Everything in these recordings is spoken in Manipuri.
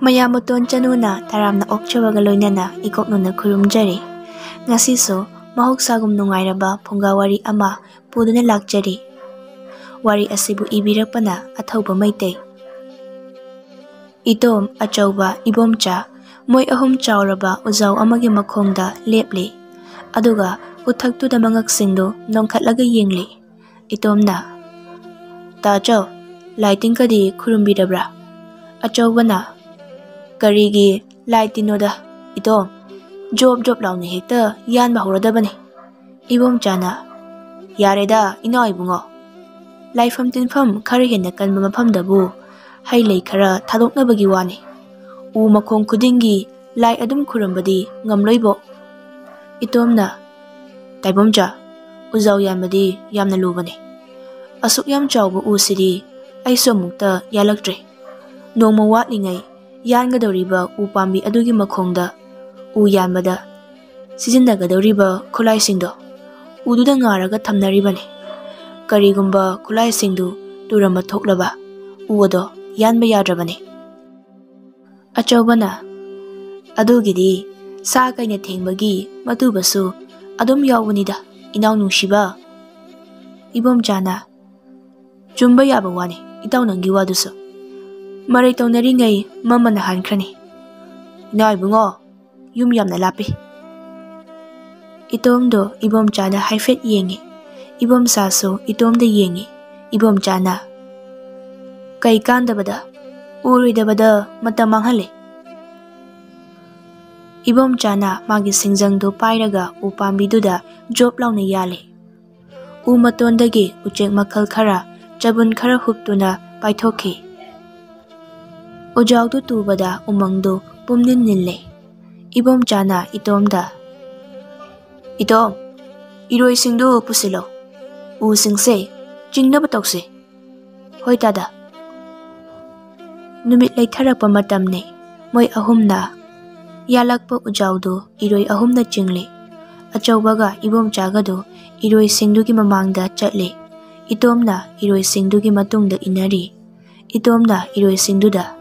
Mayamuton Chanuna taramna okchawaga loinana ikoknona khurumjari. Ngasiso mahoksagum nungairaba Phunga Wari ama puduna lakjari. Wari asibu ibirakpana Athouba Meetei. Itom Achouba Ebomcha moi ahum chauraba ujau amagi makhongda lepli. Aduga uthaktuda mangaksingdo nongkhatlaga yengli. Itomna Ta chau lighting kadi khurumbidabra. Achoubana Karigi Lightinoda Itom Job launi hekta yan bahuradabani. Ebomchana Yareda ina ibungo. Laifam tinfam khari henna kanba mafamdabu hailei khara thadoknabagi wani. U makhong khudingi lai adum khurambadi ngamloibo. Itomna Taibomcha Uzau yanbadi yamna lubani. Asuk yam chauba usidi aiso mukta yalaktre. Nongma watlingai yangadoriba upambi adugi makhongda u yanbada sizinnagadoriba khulaisingdo ududa ngaraga thamnaribani. Karigumba khulaisingdu turamba thoklaba uado yanba yadrabani. Achoubana adugidi sa kaina thengbagi matubasu adum yawunida inaw nungshiba. Ebomchana Chumba yaba wani itaw nangi waduso. Maray tawnari ngay mamana hankrani. Ina ibungo yum yamna lapi. Itomdo Ebomchana haifet yengi. Ebomsaso itomda yengi. Ebomchana Kai kandabada uruidabada matamang Ebomchana magi singjangdo pairaga upambiduda job launa yale. Umatondagi uchek makhal khara Chabun khara huptuna paithoki. Ujaudu tubada umangdo pumnin nille. Ebomchana itomda Itom iroi singdu pusilo. U singse jingnaba tokse. Hoi tada. Numit laitharakpa matamne moi ahumna yalakpa ujaudu iroi ahumna jingli. Achoubaga Ebomchagado iroi singdugi mamangda chatle. Itomna iroi singdugi matungda inari. Itomna iroi singduda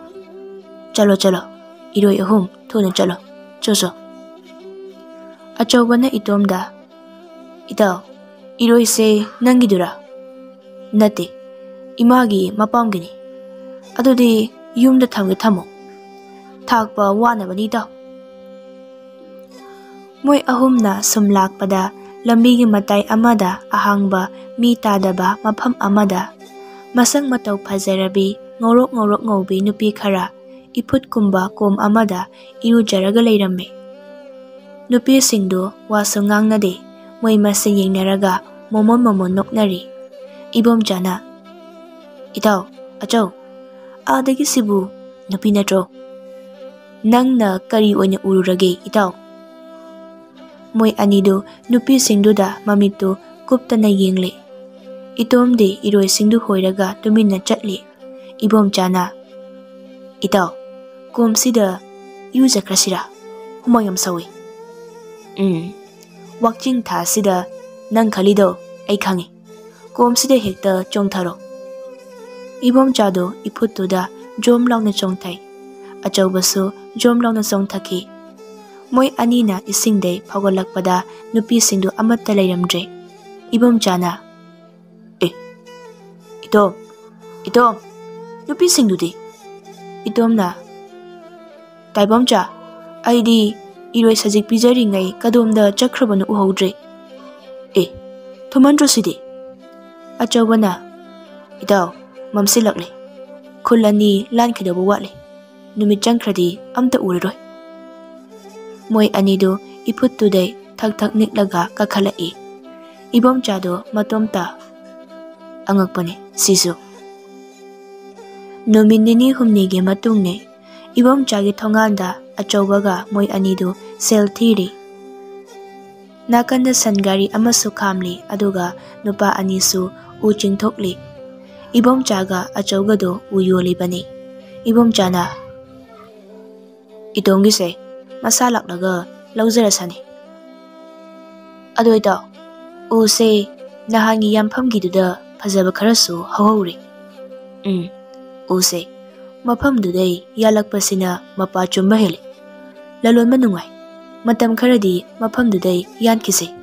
Chalo iroi ahum thuna chalo choso. Achoubana itomda Itaw iroi se nangidura Nati imagi mapamgini. Adudi yumda thamge thamo. Thakpa wanabani taw. Moi ahumna sumlakpada lambigi matai amada ahangba mi tadaba mafam amada masang matau phajarabi ngorok ngaubi nupi khara iput kumba kom amada irujaraga leiramme. Nupi singdo waso ngangnade moi mase yengnaraga momon noknari. Ebomchana Itaw achou adagi sibu nupi natro. Nangna kari oina ururage itaw. Moi anido nupi singduda mamito kuptana yengle. Itomde iroi singdu hoiraga tuminna chatli. Ebomchana Itaw komsida yujakrasira humayam sawi. Wakching tha sida nang khalido ai khangi. Komsida hekta chongtharo. Ebomchado iphutuda jom launa chongthai. Achoubasu jom launa chongthaki. Moi anina isingdei phagolakpada nupi singdu amatta leiramdre. Ebomchana Itom nupi singdudi. Itomna Taibomcha aidi iroi sajik pijari ngai kadomda chakrabana uhaudre. Thumandro sidi. Achoubana Itaw mamsilakle. Khulani lankhidaba watle. Numit changkradi amta uraroi. Moi anido iphuttudai thak niklaga kakhalai. Ebomchado matomta angakpane sisu. Numit nini humnigi matungne Ebomchagi thonganda achoubaga moi anido sel thiri. Nakanda sangari amasu khamli aduga nupa anisu u chingthokli. Ebomchaga achougado u yolibani. Ebomchana Itongise masalaknaga lauzarasani. Adoida u se nahangi yamfamgiduda phajaba kharasu hawhori. U se Mafamdudai yalakpasina mapa chumba hele. Lalonba nungai. Matam kharadi mafamdudai yankise.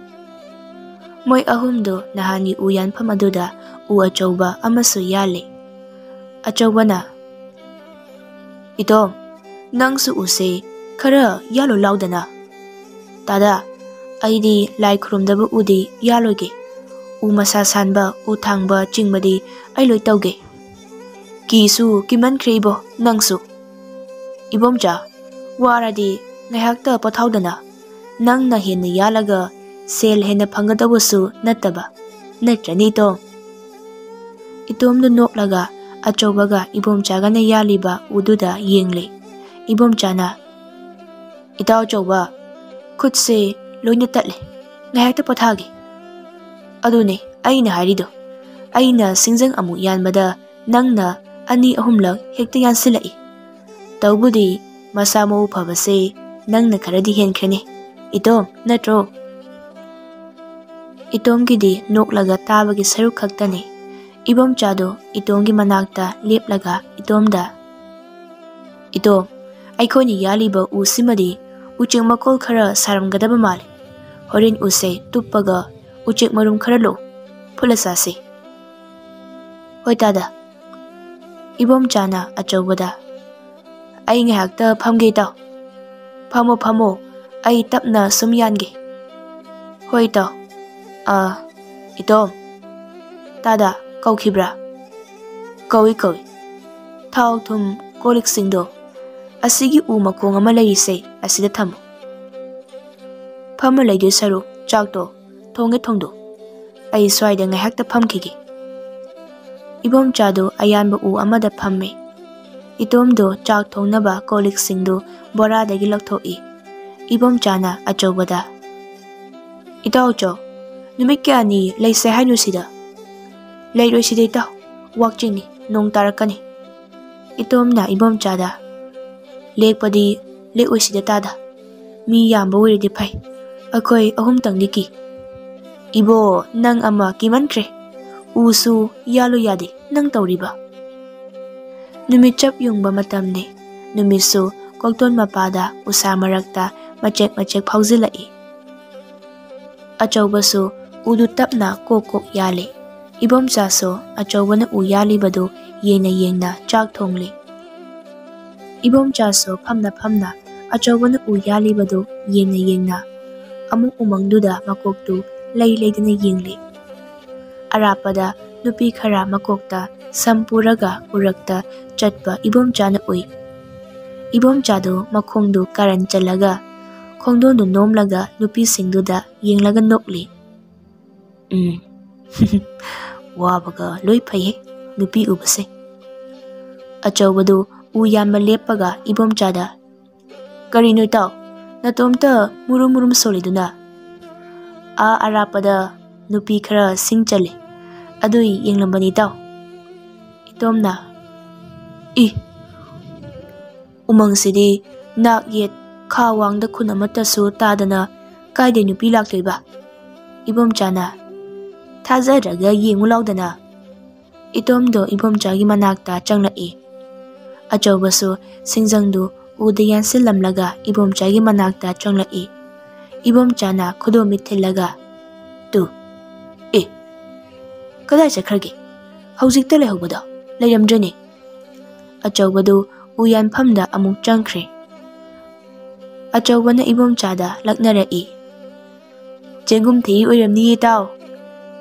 Moi ahumdo nahani u yanfam aduda u achauba amasu yale. Achaubana, Itom, nangsu use khara yalo laudana. Tada, aidi lai khurumdaba udi yaloge. U masa sanba u thangba chingmadi ai loi tauge. Kisu kiman khreibo nangsu. Ebomcha, waradi ngayakta pathaudana. Nang na henna yalaga sel henna phangadabusu nataba. Natrani to. Itomdo noklaga achaubaga Ebomchaga na yaliba ududa yengle. Ebomchana, Itaw chauba, khutse loina tatle. Ngayakta pathage. Adune, aina harido. Aina singjang amu yanbada nangna ani ahumlak hekta yansilai. Taubudi masamo phabase nangna kharadi henkrene. Itom natro. Itomgidi noklaga tabagi saruk khaktane. Ebomchado itomgi manakta leplaga itomda. Itom, aikhoni yaliba u simadi uchek makol khara saramgadaba male. Horin use tuppaga uchek marum khara lo phulasase. Hoi tada. Ebomchana achaubada. Ai ngayakta phamge taw. Phamo, ai tapna sum yange. Hoi taw. Itom. Tada, kaukibra. Kawi. Thau thum kolik singdo. Asigi u makong ama layise asida thamo. Phama laydu saru chakto thonge thongdo. Ai swaida ngayakta phamkige. Ebomchado ayanba u amada phamme. Itomdo chak thongnaba kolik singdo boradagi lakthoki. Ebomchana achaubada. Itawcho, numit kya ni layse hainu sida. Layroi sida itaw, wakchingni nong tarakani. Itomna Ebomchada. Lekpadi lekoi sida tada. Mi yamba wiridi phai. Akoi ahum tangniki. Ibo nang ama kimankre. Usu yalo yade nang tauriba. Numit chap yungba matamne. Numitsu kokton mapada usa marakta machek phawzilai. Achaubasu udu tapna kokok yale. Ebomchaso achaubana u yalibado yengna chak thongle. Ebomchaso phamna achaubana u yalibado yengna amuk umangduda makoktu laydana yengle. Arapada nupi khara makokta sampuraga urakta chatpa Ebomchana ui. Ebomchado makhongdu karan chalaga khongdondu nomlaga nupi singduda yenglaga nokli. Wabaga loi phaye nupi ubase. Achaubadu u yanba lepaga Ebomchada. Karino taw, natomta murum soliduna. Arapada nupi khara sing chale. Adui yenglambani taw. Itomna. Umang sidi nak yet khawangda khunamata su tadana kaide nupi laktoiba. Ebomchana. Thazaraga yengulaudana. Itomdo Ebomchagi manakta changlai. Achaubasu singjangdu udayan silamlaga Ebomchagi manakta changlai. Ebomchana khodomi thillaga. Tu. Kadai chakhrage. Haujikta lehubada. Layramdrani. Achaubadu uyan phamda amuk changkhre. Achaubana Ebomchada laknarai. Jengum thi oiramni taw.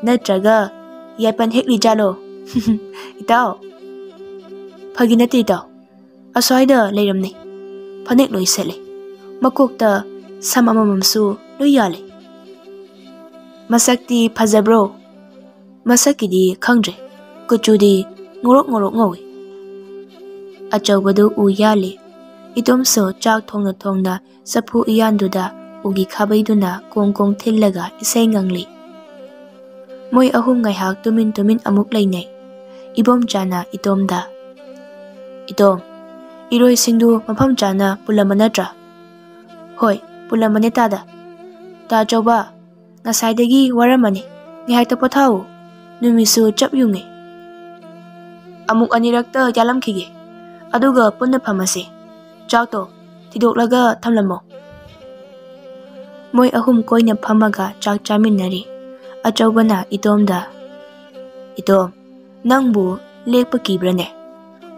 Natraga yapan hekli jalo. Itaw. Phaginati taw. Aswaida layramni. Phanek loi sele. Makokta samamamamsu loi yale. Masakti phajabro. Masakidi khangdre. Kuchudi ngorok ngawi. Achaubadu u yale. Itomso chak thongna sapu iyanduda ugi khabaiduna kong thillaga isai ngangli. Moi ahum ngayhak tumin amuk lainai. Ebomchana itomda. Itom, iroi singdu mafamchana pulamanatra. Hoi, pulamane tada. Ta chauba, ngasaidagi waramani. Ngayhakta pathaw. Numisu chap yunge. Amuk anirakta yalamkhige. Aduga punna phamasi. Chakto thidolaga thamlamo. Moi ahum koina phamaga chak chaminari. Achaubana itomda. Itom, nangbu lekpa kibrane.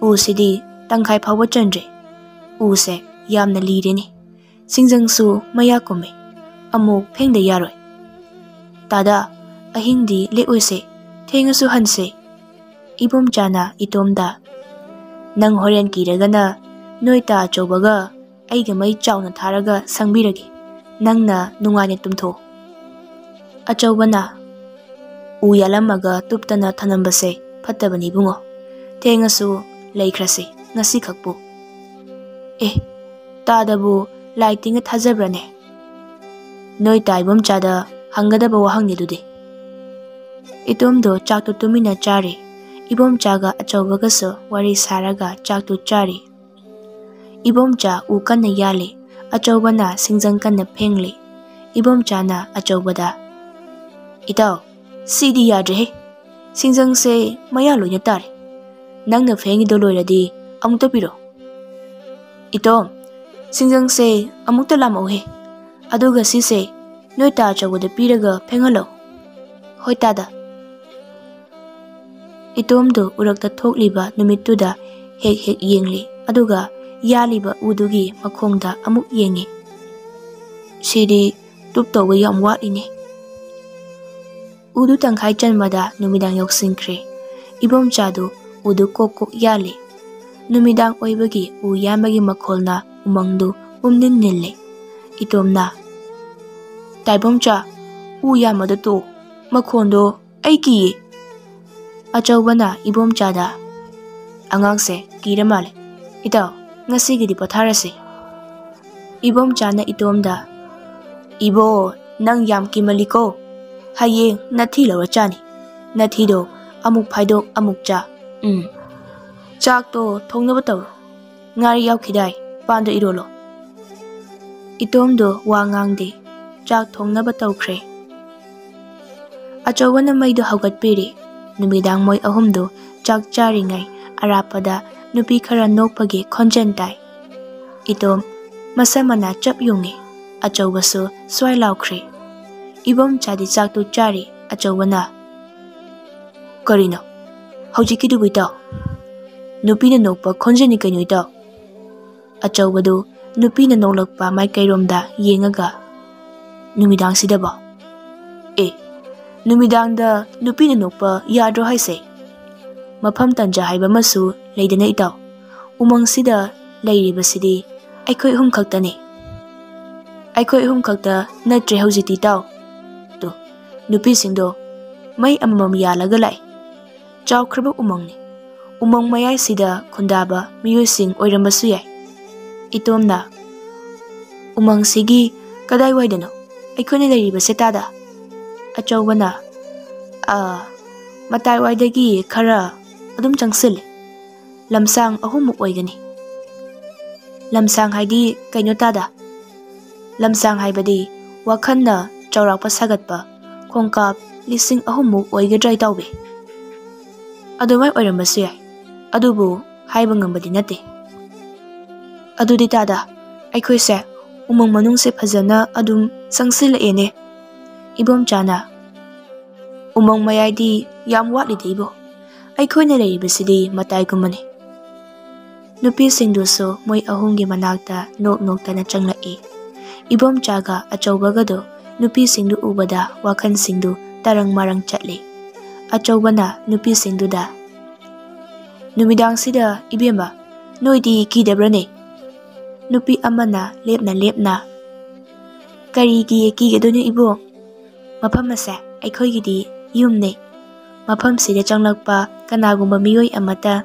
Usidi tangkai phawa chandre. Use yamna lireni. Singjangsu maya kume. Amuk phengda yaroi. Tada ahingdi leoise. Thengasu hanse. Ebomchana itomda. Nang horen kiragana noita achaubaga aiga mai chauna tharaga sangbiragi. Nangna nungaine tumtho. Achaubana u yalamaga tuptana thanambase phattabani bungo. Thengasu laikhrase ngasi khakpu. Tadabu laitinga thajabrane. Noita Ebomchada hangadaba wahangni dudi. Itomdo chaktu tumina chari. Ebomchaga achaubagasu wari saraga chaktu chari. Ebomcha u kanna yali. Achaubana singjang kanna phengli. Ebomchana achaubada. Itao, sidi yadre. Singjang se maya loina tare. Nangna phengido loiradi amukta piro. Itom, singjang se amukta lamauhe. Aduga sise noita achaubada piraga phengalo. Hoi tada. Itomdo urakta thokliba numittuda hek yengli. Aduga yaliba udugi makhongda amuk yengi. Sidi tuptoba yam watline. Udu tangkai chanmada numidang yoksingkre. Ebomchadu udu kok yali. Numidang oibagi u yambagi makholna umangdu umnin nille. Itomna. Taibomcha u yamada to makhondo aiki. Achaubana Ebomchada. Angangse kiramale. Itao ngasigidi patharase. Ebomchana itomda. Ibo nang yam kimaliko. Hayeng nathi lawa chani. Nathido amuk phaidok amuk cha. Chak to thongnaba taw. Ngari yaukidai panda irolo. Itomdo wa ngangde. Chak thongnaba tawkhre. Achaubana maido haugatpiri. Numidang moi ahumdo chak charingai arapada nupi khara nokpagi khonjentai. Itom masamana chap yungi. Achaubasu swai laukre. Ebomchadi chaktu chari achaubana. Karino. Haujikidu buitao. Nupina nokpa khonjeni kainoi tao. Achaubadu nupina noklakpa maikairomda yengaga. Numidang sidaba. Numidangda nupina nokpa yadro haise. Mafam tanja haiba masu leidana itao. Umang sida leiribasidi aikoi hum khaktani. Aikoi hum khakta natre haujiti tao. To nupi singdo mai amam yalaga lai. Chawkhraba umangni. Umang mayai sida khundaba miyoi sing oirambasu yai. Itomna. Umang sigi kadai waidano. Aikoi leiribase tada. Achaubana. Matai waidagi khara adum changsile. Lamsang ahumuk oigani. Lamsang haidi kaino tada. Lamsang haibadi wakhanna chaurakpa sagatpa khongkap lising ahumuk oigadrai tawbe. Adumai oirambasu yai. Adubu haiba ngambadi nate. Adudi tada. Aikhoise umang manungse phajana adum changsile. Ebomchana. Umang mayadi yam watlide ibo. Aikhoina leiribasidi matai kumani. Nupi singduso moi ahumgi manakta noktana changlai. Ebomchaga achaubagado nupi singdu ubada wakhan singdu tarang marang chatli. Achaubana nupi singduda. Numidang sida ibemba noidi kidabrane. Nupi amana lepna. Karigi kigadone ibo. Maphamase aikhoigidi yumne. Mafam sida changlakpa kanagumba miyoi amata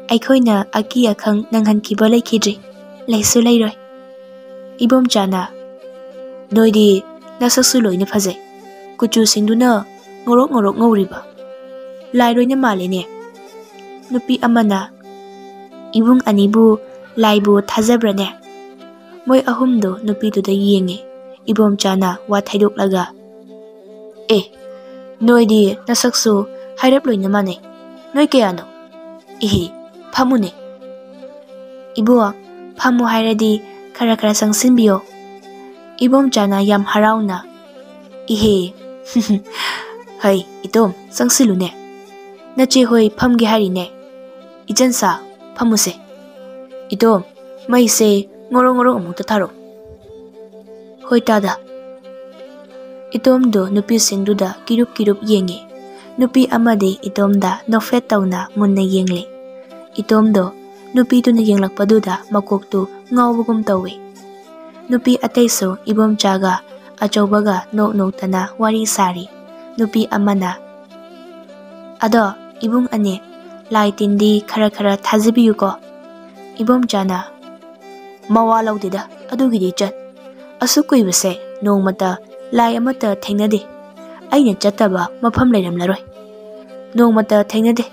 aikhoina aki akhang nanghankiba laikhidri. Laisu lairoi. Ebomchana. Noidi nasaksu loina phajai. Kuchu singduna ngorok ngoriba. Lairoina malene. Nupi amana. Ibung anibu laibu thajabrane. Moi ahumdo nupi tuda yenge. Ebomchana wa thaidoklaga. Noidi nasaksu hairap loina mane. Noi kayano. Phamune. Ibu, famu hairadi khara sangsinbiyo. Ebomchana yam harauna. Ihe. Hai, itom, sangsilune. Nache hoi famge harine. Ijansa, famuse. Itom, maise ngoro amukta tharo. Hoi tada. Itomdo nupi singduda kirup yengi. Nupi amadi itomda nofet tauna munna yengle. Itomdo nupi tuna yenglakpaduda makoktu ngawbugum tawe. Nupi ateiso Ebomchaga achaubaga nok wari sari. Nupi amana. Ado ibung ane lai tindi khara thazibiyuko. Ebomchana mawa laudida adugidi chat. Asukuyibase nongmata lai amata thengnade. Aina chattaba mafam leiramlaroi. Nongmata thengnade.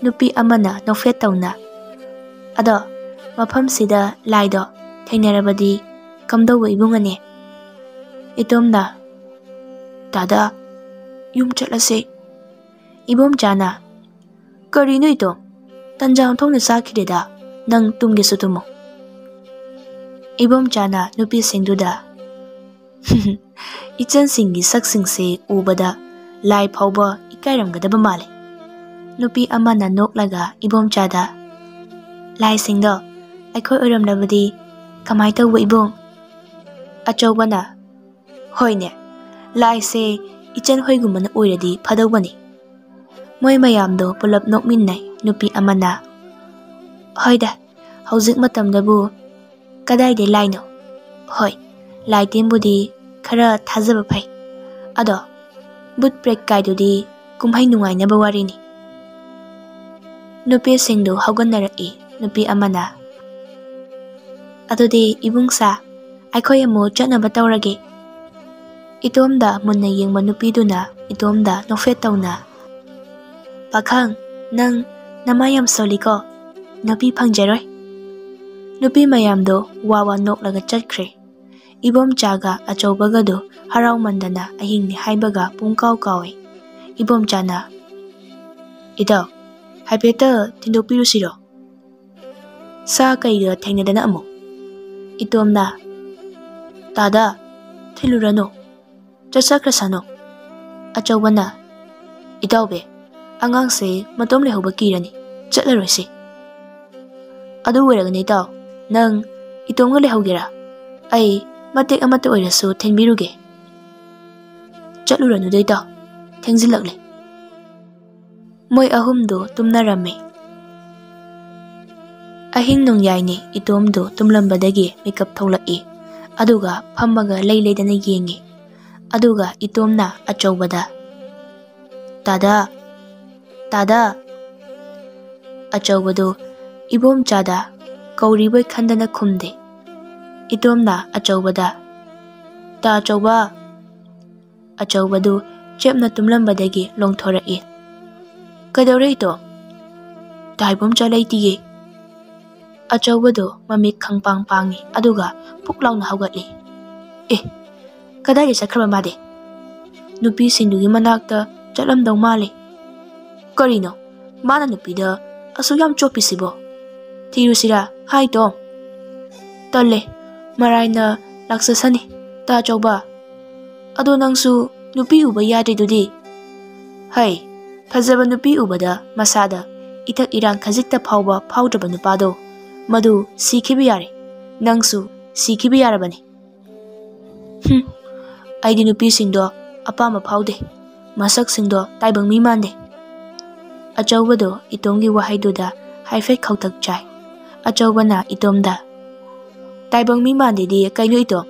Nupi amana nofet tauna. Ado mafam sida laido thengnarabadi kamdauwa ibung ane. Itomna tada yum chatlase. Ebomchana karino itom tanjang thongna sakhideda nang tumge sutumo. Ebomchana nupi singduda ichan singi saksingse ubada lai phauba ikairamgadaba male. Nupi amana noklaga Ebomchada lai singdo aikhoi oiramlabadi kamai tawwa ibong. Achaubana hoine lai se ichan hoigumana oiradi phadawbani. Moi mayamdo pulap nokminnai. Nupi amana hoida hauzik matamdabu kadaide laino. Hoi lai timbudi khara thazaba phai. Ado but break kaidudi kumhai nungainaba warini. Nupi singdu haugannarai. Nupi amana adudi ibungsa aikhoi amu chatnaba tawrage. Itomda munna yengba nupiduna itomda nofet tauna. Pakhang nang namayam soliko nupi phangjaroi. Nupi mayamdo wawa noklaga chatkre. Ebomchaga achaubagado harau mandana ahingni haibaga pungkaw kawe. Ebomchana ida haibeta tindopirusiro. Sa kaiga thengnadana amu. Itomna tada thilurano chasakrasano. Achaubana idaube angangse matom lehoba kirani chatlaroise. Adu weragani taw nang itomga lehogera. Ai matek amata oirasu thenbiruge. Chatluranu dei taw thengzilakle. Moi ahumdo tumnarame. Ahing nongyaini itomdo tumlambadagi makeup tholaki. Aduga phammaga leileidana yengi. Aduga itomna achaubada tada achaubado Ebomchada kauribai khandana khumde. Itomna achaubada ta achauba. Achaubado chepna tumlambadagi longthorai. Kadaurai to ta Ebomcha leitiye. Achaubado mamik khangpang pangi aduga puklauna haugatli. Kadai sakraba made. Nupi sindugi manakta chatlamdaw male. Karino mana nupida asu yam chopisibo. Thirusira hai tom. Talle maraina laksasani ta achauba. Ado nangsu nupi uba yadridudi. Hai fazaba nupi ubada masada itak irang khazikta phauba phaudraba nupado madu sikhibi yare. Nangsu sikhibi yarabani. Aidi nupi singdo apama phaude. Masak singdo taibang mi mande. Achaubado itomgi wahaiduda haifet khautak chai. Achaubana itomda taibang mi mande di kaino itom.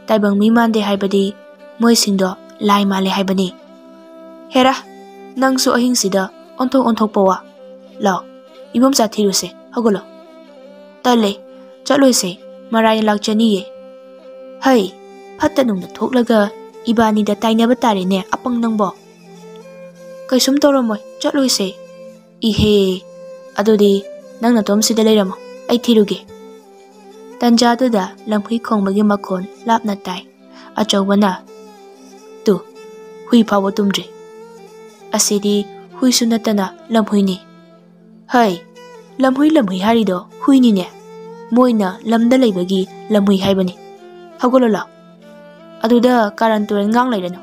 Taibang mi mande haibadi moi singdo lai male haibani. Hera nangsu ahing sida onthok pawa. Lao Ebomcha thiruse hagolo. Tale chatloise maraya lakchaniye. Hai Fatanungna thoklaga ibani da tainaba tarene apang nangbo. Kaisum toromoy chatloise. Ihe adudi nangna tomsida leiramo ai thiruge. Tanjaduda lamhui khongbagi makhon lapna tai. Achaubana tu hui phawa tumdre. Asidi hui sunatana lamhuini. Hai lamhui harido huini ne. Moina lamda leibagi lamhui haibani. Hagolo la. Aduda karanturen ngang lairano.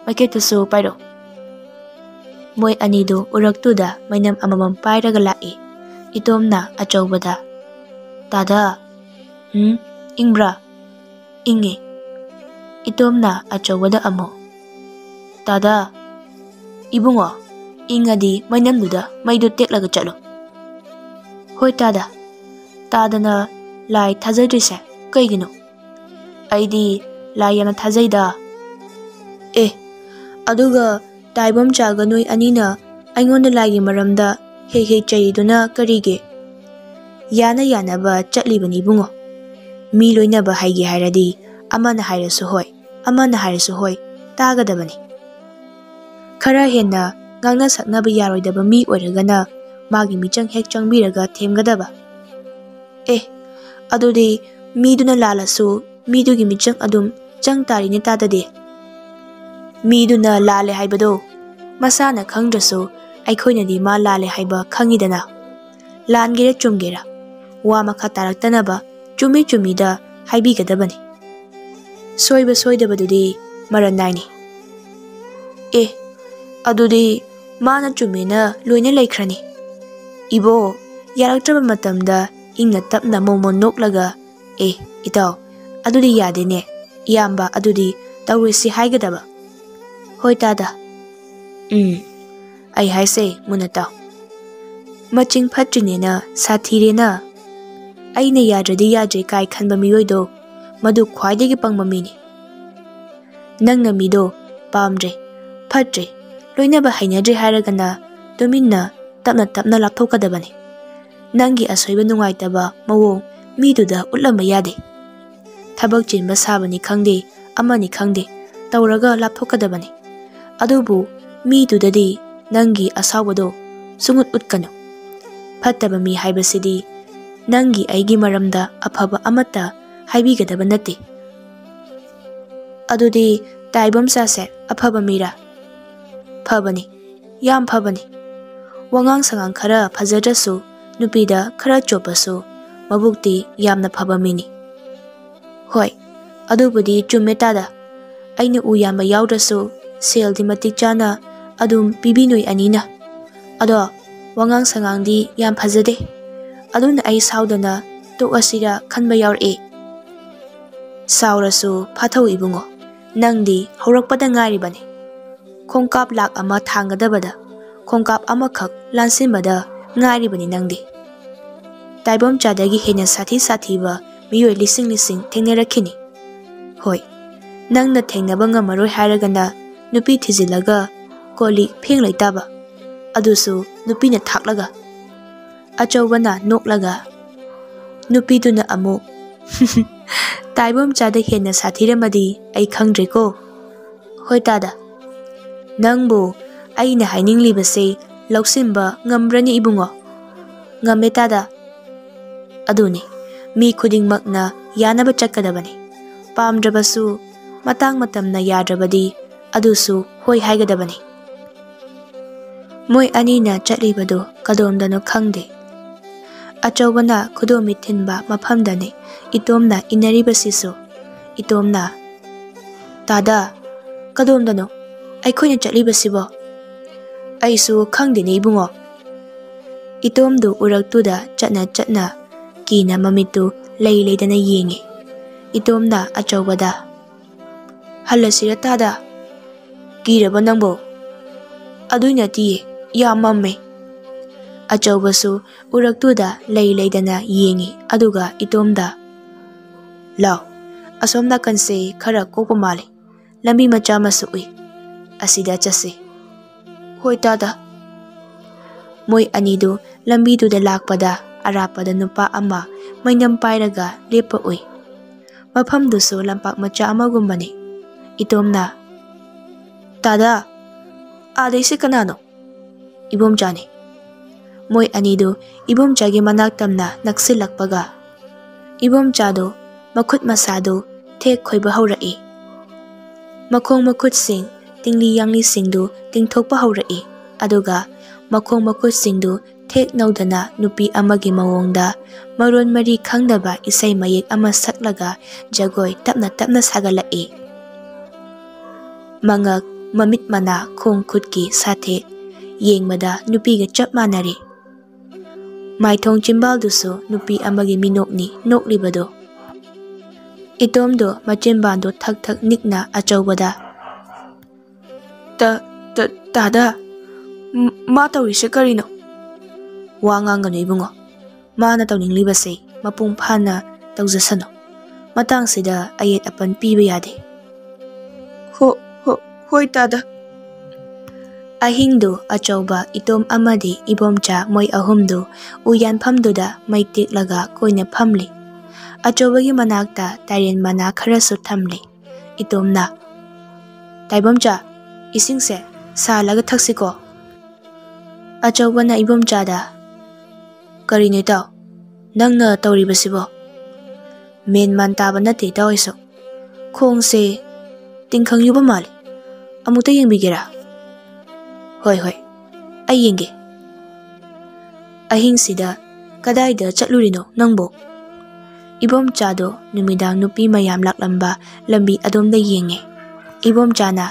Maiketusu pairo. Moi anido uraktuda mainam amamam pairaga lai. Itomna achaubada. Tada. Ingbra. Inge. Itomna achaubada amo. Tada. Ibungo. Ingadi mainamduda maidu teklaga chalo. Hoi tada. Tadana lai thazadrise kaigino. Aidi lai yana thazaida. Aduga taibom chaga noi anina aingonda lagi maramda he chaiduna karige. Yana ba chatlibani bungo. Mi loina ba haigi hairadi amana hairasu hoi tagadabani. Khara henna ngangna saknaba yaroidaba mi oiragana magi michang hek changbiraga themgadaba. Adudi miduna lalasu midugi michang adum chang tarini tadade. Miduna lale haibado masana khangdrasu aikhoinadi ma lale haiba khangidana. Langera chumgera wa makha taraktanaba chumida haibigadabani. Soidabadudi maranaini. Adudi mana chumena loina laikhrani. Ibo yaraktraba matamda ingna tapna momo noklaga itaw adudi yadene iyamba adudi tawrisi haigadaba. Hoi tada. Ai haise munataw. Maching phatrinena sathirena. Aina yadradi yajre kai khanba miyoido madu khwaidagi pangma mini. Nangna mido pamdre phatre loinaba hainadre hairagana dominna tapna lapthokadabani. Nangi asoiba nungaitaba mawong miduda utlamba yade. Thabak chinba sabani khangde amani khangde tawraga lapthokadabani. Adubu midudadi nangi asawado sungut utkano. Phattaba mi haibasidi nangi aigi maramda afaba amata haibigadaba nate. Adudi taibam sase afaba mira. Phabani yam phabani. Wangang sangang khara phajadrasu nupida khara chopasu mabukti yamna phaba mini. Hoi adubudi chumme tada. Aina u yamba yaudrasu seldi matik chana adum pibinoi anina. Ado wangang sangangdi yam phajade. Aduna ai saudana tok asira khanba yaure. Saurasu phathau ibungo. Nangdi haurakpada ngairibani. Khongkap lak ama thangadabada. Khongkap ama khak lansinbada ngairibani nangdi. Taibom chadagi hena sathi ba miyoi lising thengnerakini. Hoi nangna thengnaba ngamaroi hairagana nupi thijilaga koli phenglaitaba. Adusu nupina thaklaga. Achaubana noklaga. Nupiduna amu. Taibom chada hena sathiramadi ai khangdreko. Hoi tada. Nangbu aina haininglibase lausimba ngambrani ibungo. Ngame tada. Aduni mi khudingmakna yanaba chakkadabani. Pamdrabasu matang matamna yadrabadi adusu hoi haigadabani. Moi anina chatlibado kadomdano khangde. Achaubana khudomi thinba maphamdane itomna inaribasisu. Itomna tada kadomdano aikhoina chatlibasibo. Aisu khangdene ibungo. Itomdu uraktuda chatna kina mamitu leidana yengi. Itomna achaubada. Halasira tada. Kiraba nangbo. Adunya tiye yamamme. Achaubasu uraktuda leidana yengi aduga itomda. Lao asomna kanse khara kopa male. Lambi macha masu ui. Asida chase. Hoi tada. Moi anidu lambi duda lakpada arapada nupa ama mainam pairaga lepa ui. Maphamdusu lampak macha amagumbani. Itomna. Tada. Adaisi kanano. Ibomchani. Moi anidu ibomchagi manaktamna naksilakpaga. Ibomchado makhut masado thek khoiba haurai. Makhong makhut sing tingli yangli singdu tingthokpa haurai. Aduga makhong makhut singdu ꯊꯦꯛ ꯅꯧꯗꯅ ꯅꯨꯄꯤ ꯑꯃꯒꯤ ꯃꯑꯣꯡꯗ ꯃꯔꯣꯟ ꯃꯔꯤ ꯈꯪꯗꯕ ꯏꯁꯩ ꯃꯌꯦꯛ ꯑꯃ ꯁꯛꯂꯒ ꯖꯒꯣꯏ ꯇꯞꯅ ꯇꯞꯅ ꯁꯥꯒꯠꯂꯛꯏ꯫ ꯃꯉꯛ, ꯃꯃꯤꯠ ꯃꯅꯥ, ꯈꯣꯡ ꯈꯨꯠꯀꯤ ꯁꯥꯊꯦꯛ ꯌꯦꯡꯕꯗ ꯅꯨꯄꯤꯒ ꯆꯞ ꯃꯥꯟꯅꯔꯤ꯫ ꯃꯥꯏꯊꯣꯡ ꯆꯤꯝꯕꯥꯜꯗꯨꯁꯨ ꯅꯨꯄꯤ ꯑꯃꯒꯤ ꯃꯤꯅꯣꯛꯅꯤ ꯅꯣꯛꯂꯤꯕꯗꯣ꯫ ꯏꯇꯣꯝꯗꯣ ꯃꯆꯤꯟꯕꯥꯟꯗꯣ ꯊꯛ ꯊꯛ ꯅꯤꯛꯅ ꯑꯆꯧꯕꯗ ꯇꯥꯗ, ꯃꯥ ꯇꯧꯔꯤꯁꯦ ꯀꯔꯤꯅꯣ? ꯋꯥ ꯉꯥꯡꯒꯅꯨ ꯏꯕꯨꯡꯉꯣ, ꯃꯥꯅ ꯇꯧꯅꯤꯡꯂꯤꯕꯁꯦ ꯃꯄꯨꯡ ꯐꯥꯅ ꯇꯧꯖꯁꯅꯨ, ꯃꯇꯥꯡꯁꯤꯗ ꯑꯌꯦꯠ ꯑꯄꯟ ꯄꯤꯕ ꯌꯥꯗꯦ꯫ ꯍꯣꯏ ꯇꯥꯗ꯫ ꯑꯍꯤꯡꯗꯨ ꯑꯆꯧꯕ, ꯏꯇꯣꯝ ꯑꯃꯗꯤ ꯏꯕꯣꯝꯆꯥ ꯃꯣꯏ ꯑꯍꯨꯝꯗꯨ ꯎꯌꯥꯟꯐꯝꯗꯨꯗ ꯃꯩ ꯇꯦꯛꯂꯒ ꯀꯣꯏꯅ ꯐꯝꯂꯤ꯫ ꯑꯆꯧꯕꯒꯤ ꯃꯅꯥꯛꯇ ꯇꯥꯏꯔꯦꯟ ꯃꯅꯥ ꯈꯔꯁꯨ ꯊꯝꯂꯤ꯫ ꯏꯇꯣꯝꯅ, ꯇꯥꯏꯕꯝꯆꯥ, ꯏꯁꯤꯡꯁꯦ ꯁꯥꯍꯜꯂꯒ ꯊꯛꯁꯤꯀꯣ꯫ ꯑꯆꯧꯕꯅ ꯏꯕꯣꯝꯆꯥꯗ, ꯀꯔꯤꯅꯣ ꯏꯇꯥꯎ, ꯅꯪꯅ ꯇꯧꯔꯤꯕꯁꯤꯕꯣ? ꯃꯦꯟ ꯃꯥꯟ ꯇꯥꯕ ꯅꯠꯇꯦ ꯏꯇꯥꯎ ꯑꯩꯁꯨ, ꯈꯣꯡꯁꯦ ꯇꯤꯡꯈꯪ ꯌꯨꯕ ꯃꯥꯜꯂꯤ, ꯑꯃꯨꯛꯇ ꯌꯦꯡꯕꯤꯒꯦꯔꯥ? ꯍꯣꯏ, ꯑꯩ ꯌꯦꯡꯒꯦ꯫ ꯑꯍꯤꯡꯁꯤꯗ ꯀꯗꯥꯏꯗ ꯆꯠꯂꯨꯔꯤꯅꯣ ꯅꯪꯕꯣ? ꯏꯕꯣꯝꯆꯥꯗꯣ ꯅꯨꯃꯤꯗꯥꯡ ꯅꯨꯄꯤ ꯃꯌꯥꯝ ꯂꯥꯛꯂꯝꯕ ꯂꯝꯕꯤ ꯑꯗꯣꯝꯗ ꯌꯦꯡꯉꯦ꯫ ꯏꯕꯣꯝꯆꯥꯅ,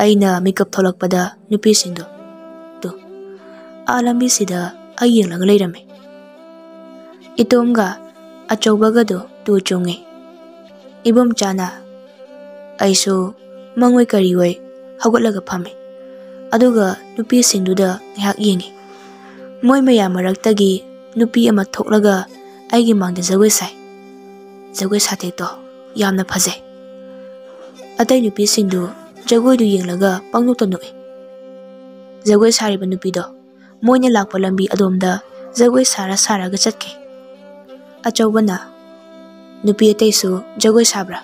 ꯑꯩꯅ ꯃꯤꯀꯞ ꯊꯣꯛꯂꯛꯄꯗ ꯅꯨꯄꯤꯁꯤꯡꯗꯣ ꯂꯝꯕꯤꯁꯤꯗ ꯑꯩ ꯌꯦꯡꯂꯒ ꯂꯩꯔꯝꯃꯦ꯫ ꯏꯇꯣꯝꯒ ꯑꯆꯧꯕꯒꯗꯣ ꯇꯨ ꯆꯨꯡꯉꯦ꯫ ꯏꯕꯣꯝꯆꯥꯅ, ꯑꯩꯁꯨ ꯃꯪꯑꯣꯏ ꯀꯔꯤꯑꯣꯏ ꯍꯧꯒꯠꯂꯒ ꯐꯝꯃꯦ, ꯑꯗꯨꯒ ꯅꯨꯄꯤꯁꯤꯡꯗꯨꯗ ꯉꯥꯏꯍꯥꯛ ꯌꯦꯡꯉꯦ꯫ ꯃꯣꯏ ꯃꯌꯥꯝ ꯃꯔꯛꯇꯒꯤ ꯅꯨꯄꯤ ꯑꯃ ꯊꯣꯛꯂꯒ ꯑꯩꯒꯤ ꯃꯥꯡꯗ ꯖꯒꯣꯏ ꯁꯥꯏ꯫ ꯖꯒꯣꯏ ꯁꯥꯊꯦꯛꯇꯣ ꯌꯥꯝꯅ ꯐꯖꯩ꯫ ꯑꯇꯩ ꯅꯨꯄꯤꯁꯤꯡꯗꯨ ꯖꯒꯣꯏꯗꯨ ꯌꯦꯡꯂꯒ ꯄꯪꯅꯣꯛꯇ ꯅꯣꯛꯏ꯫ ꯖꯒꯣꯏ ꯁꯥꯔꯤꯕ ꯅꯨꯄꯤꯗꯣ ꯃꯣꯏꯅ ꯂꯥꯛꯄ ꯂꯝꯕꯤ ꯑꯗꯣꯝꯗ ꯖꯒꯣꯏ ꯁꯥꯔꯒ ꯆꯠꯈꯤ꯫ ꯑꯆꯧꯕꯅ, ꯅꯨꯄꯤ ꯑꯇꯩꯁꯨ ꯖꯒꯣꯏ ꯁꯥꯕ꯭ꯔꯥ?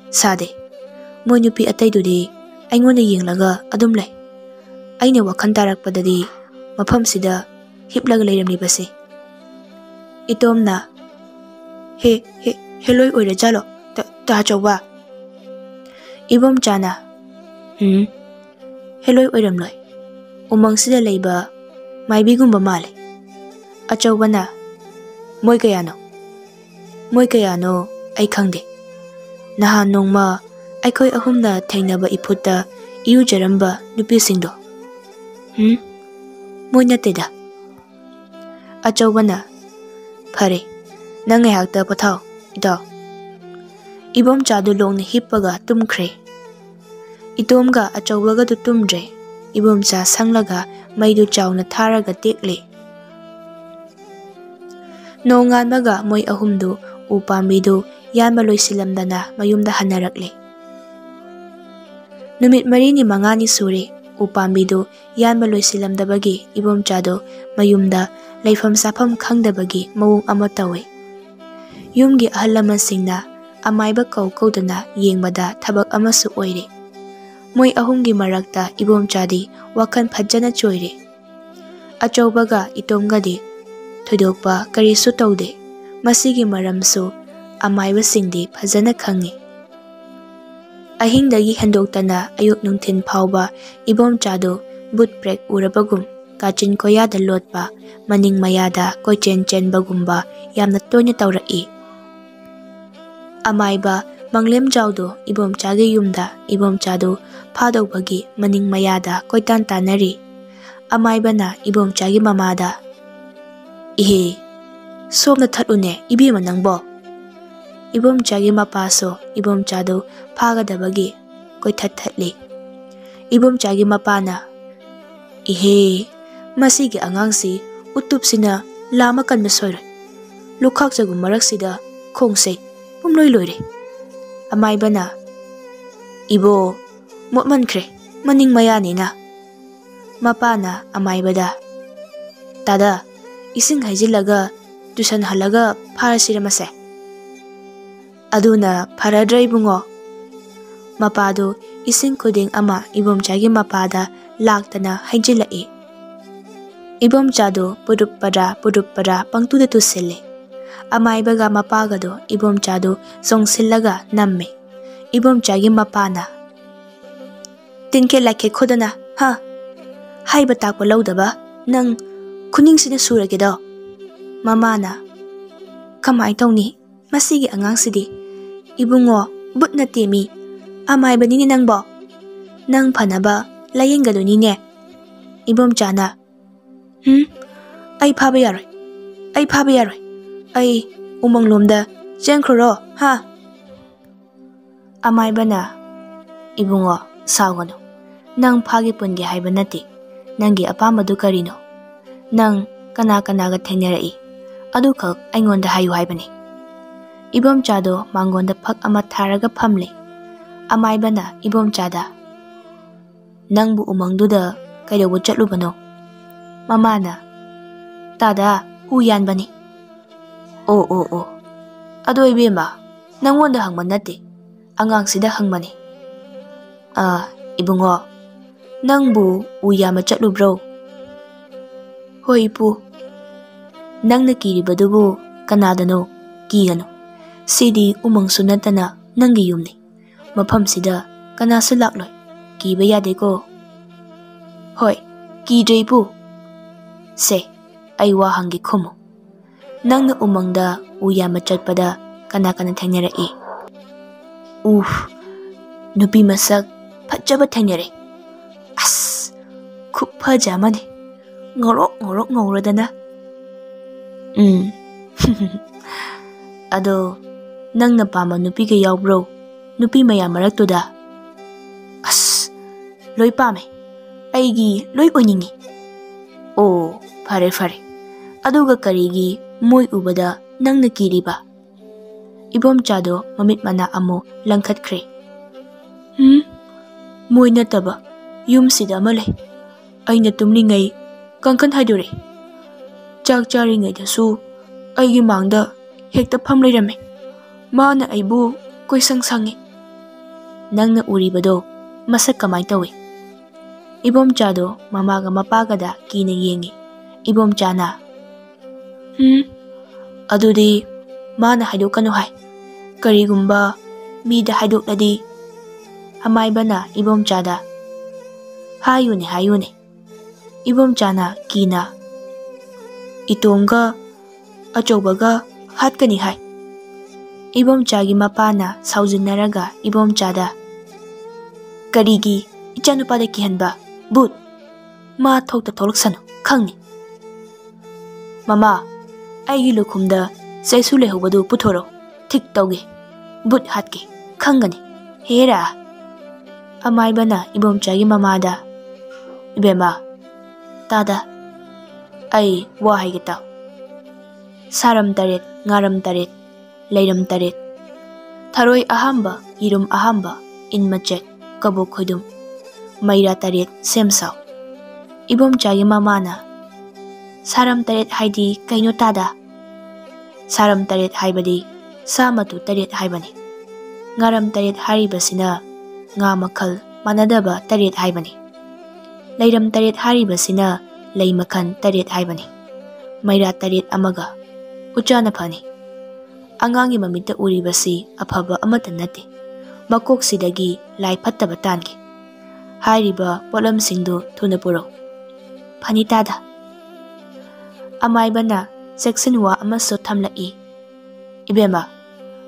ꯁꯥꯗꯦ, ꯃꯣꯏ ꯅꯨꯄꯤ ꯑꯇꯩꯗꯨꯗꯤ ꯑꯩꯉꯣꯟꯗ ꯌꯦꯡꯂꯒ ꯑꯗꯨꯝ ꯂꯩ꯫ ꯑꯩꯅ ꯋꯥꯈꯜ ꯇꯥꯔꯛꯄꯗꯗꯤ ꯃꯐꯝꯁꯤꯗ ꯍꯤꯞꯂꯒ ꯂꯩꯔꯝꯂꯤꯕꯁꯦ꯫ ꯏꯇꯣꯝꯅ, ꯍꯦꯂꯣꯏ ꯑꯣꯏꯔꯖꯥꯠꯂꯣ ꯇꯥ ꯑꯆꯧꯕ? ꯏꯕꯣꯝꯆꯥꯅ, ꯍꯦꯂꯣꯏ ꯑꯣꯏꯔꯝꯂꯣꯏ, ꯎꯃꯪꯁꯤꯗ ꯂꯩꯕ ꯃꯥꯏꯕꯤꯒꯨꯝꯕ ꯃꯥꯜꯂꯦ꯫ ꯑꯆꯧꯕꯅ, ꯃꯣꯏ ꯀꯌꯥꯅꯣ? ꯃꯣꯏ ꯀꯌꯥꯅꯣ ꯑꯩ ꯈꯪꯗꯦ꯫ ꯅꯍꯥꯟ ꯅꯣꯡꯃ ꯑꯩꯈꯣꯏ ꯑꯍꯨꯝꯅ ꯊꯦꯡꯅꯕ ꯏꯐꯨꯠꯇ ꯏꯔꯨꯖꯔꯝꯕ ꯅꯨꯄꯤꯁꯤꯡꯗꯣ? ꯃꯣꯏ ꯅꯠꯇꯦꯗ꯫ ꯑꯆꯧꯕꯅ, ꯐꯔꯦ, ꯅꯪ ꯉꯥꯏꯍꯥꯛꯇ ꯄꯣꯊꯥꯎ ꯏꯇꯥꯎ꯫ ꯏꯕꯣꯝꯆꯥꯗꯨ ꯂꯣꯡꯅ ꯍꯤꯞꯄꯒ ꯇꯨꯝꯈ꯭ꯔꯦ꯫ ꯏꯇꯣꯝꯒ ꯑꯆꯧꯕꯒꯗꯨ ꯇꯨꯝꯗ꯭ꯔꯦ꯫ ꯏꯕꯣꯝꯆꯥ ꯁꯪꯂꯒ ꯃꯩꯗꯨ ꯆꯥꯎꯅ ꯊꯥꯔꯒ ꯇꯦꯛꯂꯤ꯫ ꯅꯣꯡꯉꯥꯟꯕꯒ ꯃꯣꯏ ꯑꯍꯨꯝꯗꯨ ꯎ ꯄꯥꯝꯕꯤꯗꯨ ꯌꯥꯟꯕ ꯂꯣꯏꯁꯤꯜꯂꯝꯗꯅ ꯃꯌꯨꯝꯗ ꯍꯟꯅꯔꯛꯂꯤ꯫ ꯅꯨꯃꯤꯠ 4-5 ꯁꯨꯔꯦ ꯎ ꯄꯥꯝꯕꯤꯗꯨ ꯌꯥꯟꯕ ꯂꯣꯏꯁꯤꯜꯂꯝꯗꯕꯒꯤ ꯏꯕꯣꯝꯆꯥꯗꯣ ꯃꯌꯨꯝꯗ ꯂꯩꯐꯝ ꯆꯥꯐꯝ ꯈꯪꯗꯕꯒꯤ ꯃꯑꯣꯡ ꯑꯃ ꯇꯧꯏ꯫ ꯌꯨꯝꯒꯤ ꯑꯍꯜ ꯂꯃꯟꯁꯤꯡꯅ ꯑꯃꯥꯏꯕ ꯀꯧꯗꯨꯅ ꯌꯦꯡꯕꯗ ꯊꯕꯛ ꯑꯃꯁꯨ ꯑꯣꯏꯔꯦ꯫ ꯃꯣꯏ ꯑꯍꯨꯝꯒꯤ ꯃꯔꯛꯇ ꯏꯕꯣꯝꯆꯥꯗꯤ ꯋꯥꯈꯜ ꯐꯖꯅ ꯆꯣꯏꯔꯦ꯫ ꯑꯆꯧꯕꯒ ꯏꯇꯣꯝꯒꯗꯤ ꯊꯣꯏꯗꯣꯛꯄ ꯀꯔꯤꯁꯨ ꯇꯧꯗꯦ꯫ ꯃꯁꯤꯒꯤ ꯃꯔꯝꯁꯨ ꯑꯃꯥꯏꯕꯁꯤꯡꯗꯤ ꯐꯖꯅ ꯈꯪꯉꯤ꯫ ꯑꯍꯤꯡꯗꯒꯤ ꯍꯦꯟꯗꯣꯛꯇꯅ ꯑꯌꯨꯛ ꯅꯨꯡꯊꯤꯟ ꯐꯥꯎꯕ ꯏꯕꯣꯝꯆꯥꯗꯨ ꯕꯨꯠ ꯕ꯭ꯔꯦꯛ ꯎꯔꯕꯒꯨꯝ ꯀꯥꯆꯤꯟ ꯀꯣꯌꯥꯗ ꯂꯣꯠꯄ, ꯃꯅꯤꯡ ꯃꯌꯥꯗ ꯀꯣꯏꯆꯦꯟ ꯆꯦꯟꯕꯒꯨꯝꯕ ꯌꯥꯝꯅ ꯇꯣꯏꯅ ꯇꯧꯔꯛꯏ꯫ ꯑꯃꯥꯏꯕ ꯃꯪꯂꯦꯝꯖꯥꯎꯗꯨ ꯏꯕꯣꯝꯆꯥꯒꯤ ꯌꯨꯝꯗ ꯏꯕꯣꯝꯆꯥꯗꯨ ꯐꯥꯗꯧꯕꯒꯤ ꯃꯅꯤꯡ ꯃꯌꯥꯗ ꯀꯣꯏꯇꯥꯟ ꯇꯥꯟꯅꯔꯤ꯫ ꯑꯃꯥꯏꯕꯅ ꯏꯕꯣꯝꯆꯥꯒꯤ ꯃꯃꯥꯗ, ꯏꯍꯦ, ꯁꯣꯝꯗ ꯊꯠꯂꯨꯅꯦ ꯏꯕꯦꯝꯃ ꯅꯪꯕꯣ꯫ ꯏꯕꯣꯝꯆꯥꯒꯤ ꯃꯄꯥꯁꯨ ꯏꯕꯣꯝꯆꯥꯗꯨ ꯐꯥꯒꯗꯕꯒꯤ ꯀꯣꯏꯊꯠ ꯊꯠꯂꯤ꯫ ꯏꯕꯣꯝꯆꯥꯒꯤ ꯃꯄꯥꯅ, ꯏꯍꯦ, ꯃꯁꯤꯒꯤ ꯑꯉꯥꯡꯁꯤ ꯎꯇꯨꯞꯁꯤꯅ ꯂꯥꯝꯃ ꯀꯟꯕ ꯁꯣꯏꯔꯣꯏ, ꯂꯨꯈꯥꯛ ꯆꯒꯨꯝ ꯃꯔꯛꯁꯤꯗ ꯈꯣꯡꯁꯦ ꯄꯨꯝꯂꯣꯏ ꯂꯣꯏꯔꯦ꯫ ꯑꯃꯥꯏꯕꯅ, ꯏꯕꯣ, ꯃꯣꯠꯃꯟꯈ꯭ꯔꯦ, ꯃꯅꯤꯡ ꯃꯌꯥꯅꯤꯅ꯫ ꯃꯄꯥꯅ ꯑꯃꯥꯏꯕꯗ, ꯇꯥꯗ, ꯏꯁꯤꯡ ꯍꯩꯖꯤꯜꯂꯒ ꯇꯨꯁꯟꯍꯜꯂꯒ ꯐꯥꯔꯁꯤꯔ ꯃꯁꯦ? ꯑꯗꯨꯅ ꯐꯔꯗ꯭ꯔꯥ ꯏꯕꯨꯡꯉꯣ? ꯃꯄꯥꯗꯨ ꯏꯁꯤꯡ ꯈꯨꯗꯦꯡ ꯑꯃ ꯏꯕꯣꯝꯆꯥꯒꯤ ꯃꯄꯥꯗ ꯂꯥꯛꯇꯅ ꯍꯩꯖꯤꯜꯂꯛꯏ꯫ ꯏꯕꯣꯝꯆꯥꯗꯨ ꯄꯨꯔꯨꯞ ꯄꯔꯥ ꯄꯪꯇꯨꯗ ꯇꯨꯁꯤꯜꯂꯤ꯫ ꯑꯃꯥꯏꯕꯒ ꯃꯄꯥꯒꯗꯣ ꯏꯕꯣꯝꯆꯥꯗꯨ ꯆꯣꯡꯁꯤꯜꯂꯒ ꯅꯝꯃꯤ꯫ ꯏꯕꯣꯝꯆꯥꯒꯤ ꯃꯄꯥꯅ, ꯇꯤꯟꯈꯦꯠ ꯂꯥꯏꯈꯦꯠ ꯈꯣꯗꯅ, ꯍꯥꯏꯕ ꯇꯥꯛꯄ ꯂꯧꯗꯕ, nang kuningsida suragedo. Mamana, kamay tawni, masigi angangsidi. Ibungo, but na temi. Amay ba nini nang bo? Nang panaba, layeng gado nine. Ebomchana, ay pabayaroy. Ay pabayaroy. Ay umanglomda, jengkroro, ha? Amay ba na? Ibungo, sawano. Nang pagipungi hay ba nati? Nanggi apamadu karino. Nang kana-kanaga tengnerai. Adu kak aingonda hayu hay ba ni? Ebomchado mangonda pak ama tharaga phamle. Amay ba na Ebomchada? Nang bu umangduda kaidaw chatlubano? Mamana, tada, uyan ba ni? Oo. Ado ibema, nangwanda hangman nati. Angang sida hangman ni. Ibungo, nang bu uyama chatlubro? Hoy ipu. Nang nakiribadubu kanadano, kigano. Sidi umang sunatana nanggi yumni. Mapam sida kanasu lakloy. Kiba yade ko. Hoy, kidre ipu. Se, ay wahanggi kumo. Nang na umangda uyama chatpada kana-kana tengnerai. Nupi masak pajaba tengnerai. As, kupa jamani. Ngorok ngoradana. Ado, nang napama nupi ka yaw bro. Nupi maya maraktuda. As, loy pame. Aigi loy oningi. Oh, fare. Aduga karigi moy ubada nang nakiriba. Ebomchado mamit mana amo langkat kre. Moy nataba. Yum sida male. Ay natumlingay kangkan hadure. Chak charingay dasu aigi mangda hekta phamlairame. Mana aibu koy sangsangi. Nang na uribado masak kamay tawi. Ebomchado mamaga mapagada kina yengi. Ebomchana. Adudi mana haidokano hay. Karigumba mida haidokladi. Amay ba na Ebomchada? Hayune. Ebomchana kina. Itomga achobaga hatkani hay. Ebomchagi mapana saujinaraga Ebomchada. Karigi ichanupada kihanba. But, ma thokta tholoksano khangni. Mama, aigi lukhumda saisu lehubadu puthoro. Thik tauge. But hatke khangani. Hera. Amay ba na Ebomchagi mamada? Ibema, tada. Ay wahay kita. Saram tarit, ngaram tarit, leiram tarit. Tharoi ahamba, irum ahamba, inmachek, kabuk hodum. Mayra tarit, semsaw. Ebomchagi mamana. Saram tarit haidi kaino tada. Saram tarit haibadi, samatu tarit haibani. Ngaram tarit haribasina, nga makal manadaba tarit haibani. Leiram tarit haribasina, lay makan tarit haibani. Mayra tarit amaga, uchana pani. Angangi mamita uribasi apaba amata nati. Makok sidagi lay pattaba tangi. Hariba polam singdo thunapuro. Panitada. Amay ba na section wa amaso thamlai. Ibema,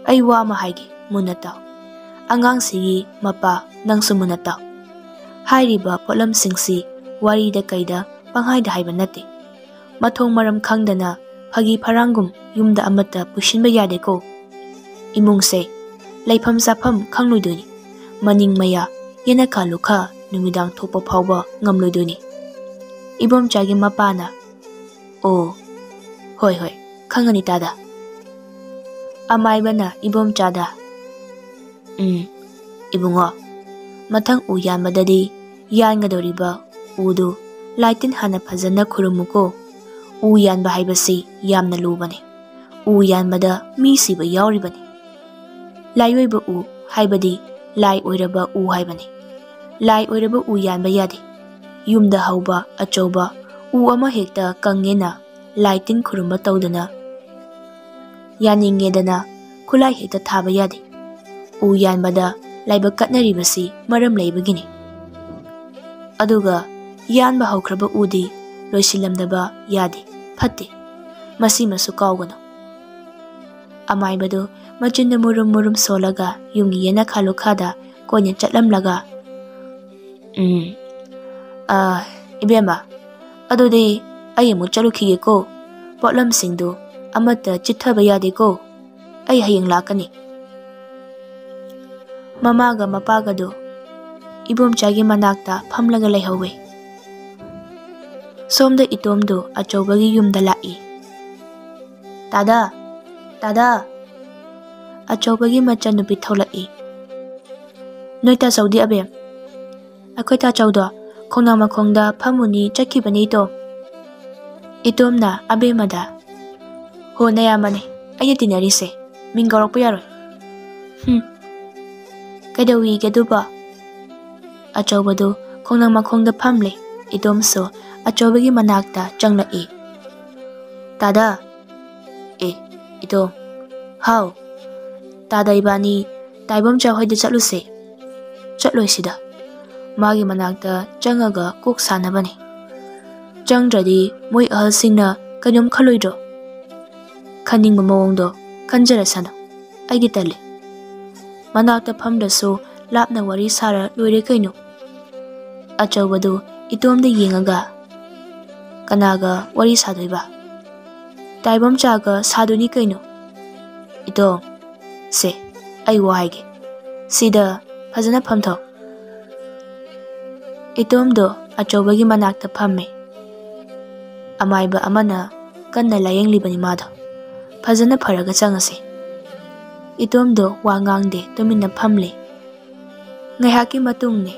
ay wa mahaygi munataw. Angang sigi mapa nang sumunataw. Hariba polam singsi wari da kaida panghayda hayba nati. Mathong maram khangdana phagi pharangum yumda amata pushinba yade ko. Imungse, laypham sapam khangloiduni. Maning maya yana kalukha numidang thopa phawba ngamloiduni. Ebomchagi mapana. Oh, hoy, khangani tada. Amay ba na Ebomchada? Ibungo, matang uyan madadi yan nga doriba udu laitin hana phajana khurumuko. Uyan ba haibasi yamna lubani. Uyan mada mi siba yauribani. Layoy ba u haibadi lai oiraba u haibani. Lai oiraba u yan ba yadi. Yumda hauba achoba u ama hekta kangena laitin khurumba tawdana. Yaningedana khulai hekta thaba yadi. U yan mada laiba katnaribasi maram laibagini. Aduga yan ba haukraba udi loisilamdaba yade fatte masi masu kaugano amaibado machinda murum murum solaga yungi yena khalu khada konya chatlamlaga ibema adodi ayimu chalukhige ko potlam singdu amata chithaba yade ko ai hayeng lakani mamaga mapagado ibomchagi manakta phamlaga laihawe somda itomdo achobagi yumda lai tada achobagi machanupi tholai noita saudi abem akhoi ta chawdo khongna makhongda phamuni chakhibani to itomna abemada ho nayamane ayi tinari se mingorok puyaroi kaidawi gaduba achobado khongna makhongda phamle itomso achobagi manakta changlai tada itom how tada ibani taibom chahoide chatluse chatloi sida magi manakta changaga kok sanabani changdradi moi ahalsingna kanyom khaloidro khaningba mawongdo kanjara sana aigi tale manakta phamdaso lapna wari sara loire kaino achawado itomda yengaga kanaga wari sadoiba taibom chaga saduni kaino itom se ai waige sida phajana phamtho itomdo achobagi manakta phamme amaiba amana kanna layenglibani mado phajana pharaga changase itomdo wangangde tuminna phamle ngaihaki matungni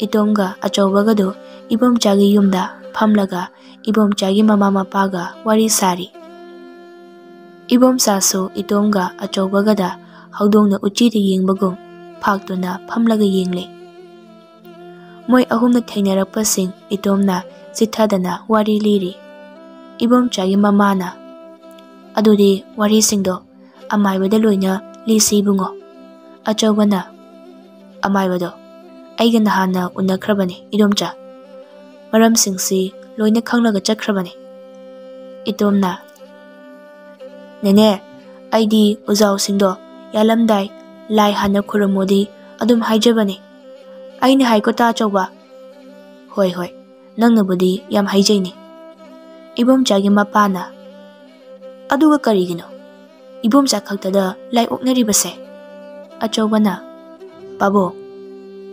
itomga achobagado ibomchagi yumda phamlaga ibomchagi mama mapaga wari sari ibomsaso itomga achobagada haudongna uchida yengbagum phaktuna phamlaga yengle moi ahumna thainarapasing itomna chithadana wari liri ibomchagi mamana adudi wari singdo amaibada loina lisi bungo achobana amaibado aiga nahana unakhrabani idomcha maram singsi loina khanglaga chakhrabani itomna nene aidi ujau singdo yalamdai lai hana khuramodi adum haijabani aini haikota choba hoi nangnabudi yam haijaini ibomchagi mapana aduga karigino ibomcha khaktada lai oknari base achobana babo